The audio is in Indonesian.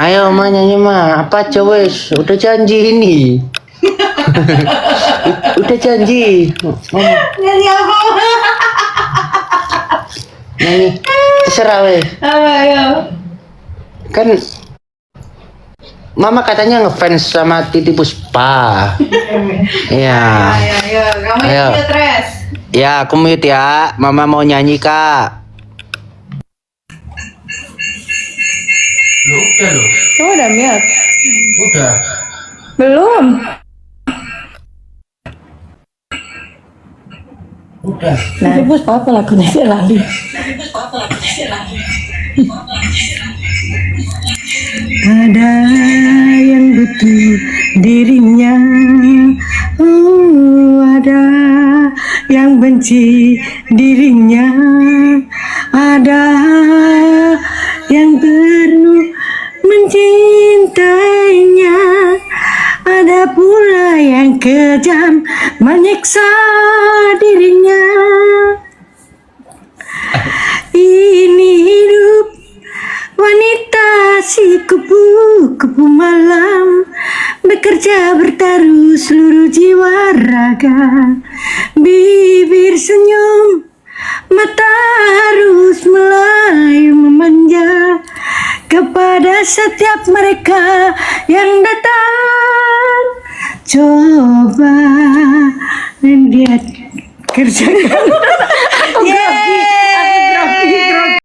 Ayo ma nyanyi ma. Apa cowes? Udah janji ini. Udah janji. Mama. Nyanyi apa? Nyanyi. Terserah weh. Apa ayo? Kan Mama katanya ngefans sama Titi Puspa. Iya. Ayo, kamu Ayo. yang stres. Ya, aku mute ya. Mama mau nyanyi, Kak. Udah loh. Kamu udah mute? Udah. Belum. Udah. Nah, bos apa lagunya sih lali? Ada yang butuh dirinya, ada yang benci dirinya, ada yang perlu mencintainya, ada pula yang kejam menyiksa dirinya. Ini hidup wanita si kupu-kupu malam, bekerja bertaruh seluruh jiwa raga, bibir senyum, mata harus melayu memanja kepada setiap mereka yang datang. Coba dia kerjakan